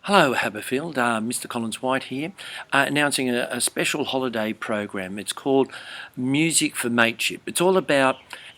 Hello Haberfield, Mr. Collins White here, announcing a special holiday program. It's called Music for Mateship. It's all about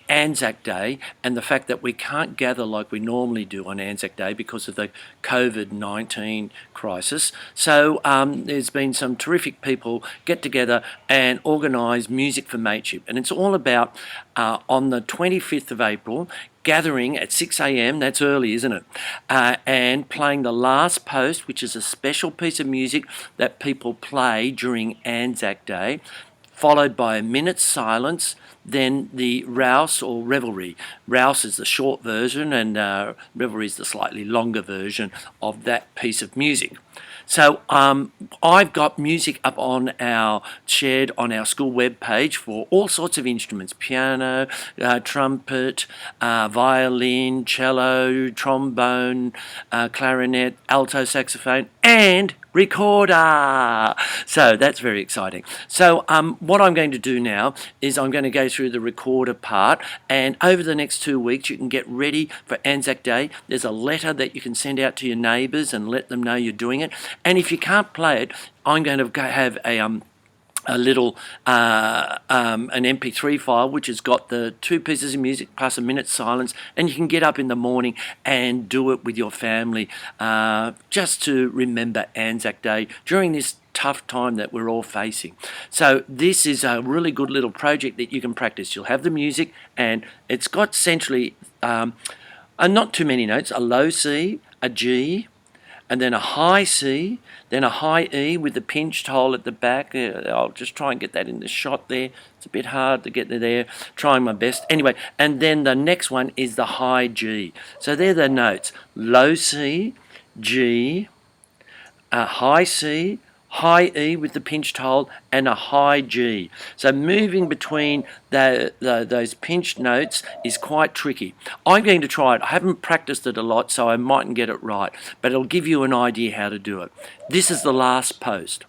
Anzac Day and the fact that we can't gather like we normally do on Anzac Day because of the COVID-19 crisis. So there's been some terrific people get together and organise Music for Mateship, and it's all about on the 25th of April, gathering at 6 a.m, that's early, isn't it? And playing the last post, which is a special piece of music that people play during Anzac Day, followed by a minute's silence, then the rouse or revelry. Rouse is the short version and revelry is the slightly longer version of that piece of music. So I've got music up on shared on our school web page for all sorts of instruments: piano, trumpet, violin, cello, trombone, clarinet, alto saxophone, and recorder. So that's very exciting. So what I'm going to do now is I'm going to go through the recorder part, and over the next 2 weeks you can get ready for Anzac Day. There's a letter that you can send out to your neighbours and let them know you're doing it. And if you can't play it, I'm going to have a little an MP3 file which has got the 2 pieces of music plus a minute's silence, and you can get up in the morning and do it with your family just to remember Anzac Day during this tough time that we're all facing. So this is a really good little project that you can practice. You'll have the music, and it's got essentially not too many notes: a low C, a G, and then a high C, then a high E with the pinched hole at the back. I'll just try and get that in the shot there. It's a bit hard to get there, trying my best. Anyway, and then the next one is the high G. So they're the notes: low C, G, high C, high E with the pinched hole, and a high G. So moving between those pinched notes is quite tricky. I'm going to try it. I haven't practiced it a lot, so I mightn't get it right, but it'll give you an idea how to do it. This is the last post.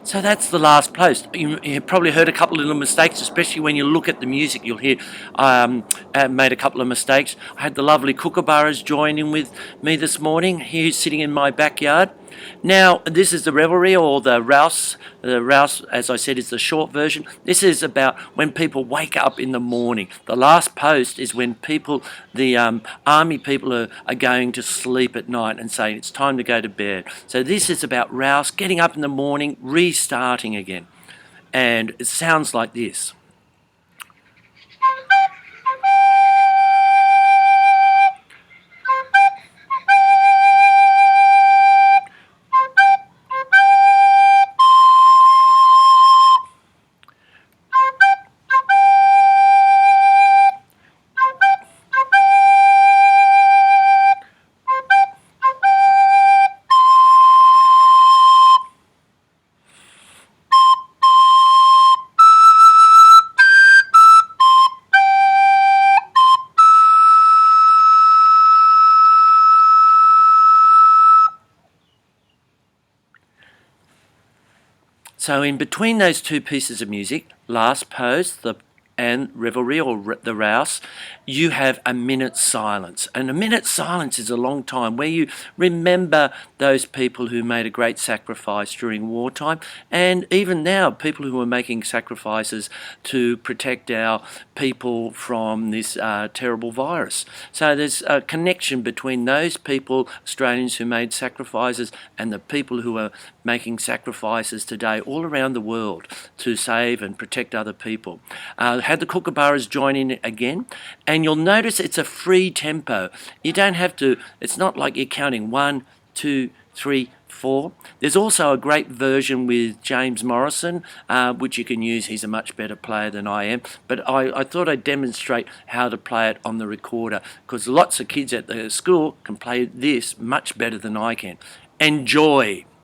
So that's the last post. You probably heard a couple of little mistakes, especially when you look at the music. You'll hear I made a couple of mistakes. I had the lovely kookaburras join in with me this morning, here sitting in my backyard. Now, this is the revelry, or the rouse. The rouse, as I said, is the short version. This is about when people wake up in the morning. The last post is when people, the army people, are going to sleep at night and saying it's time to go to bed. So this is about rouse, getting up in the morning, restarting again. And it sounds like this. So in between those two pieces of music, last pose, and revelry or the rouse, you have a minute's silence. And a minute's silence is a long time where you remember those people who made a great sacrifice during wartime, and even now people who are making sacrifices to protect our people from this terrible virus. So there's a connection between those people, Australians who made sacrifices, and the people who are making sacrifices today all around the world to save and protect other people. Had the kookaburras join in again, and you'll notice it's a free tempo. You don't have to, it's not like you're counting 1, 2, 3, 4. There's also a great version with James Morrison, which you can use. He's a much better player than I am, but I thought I'd demonstrate how to play it on the recorder, because lots of kids at the school can play this much better than I can. Enjoy.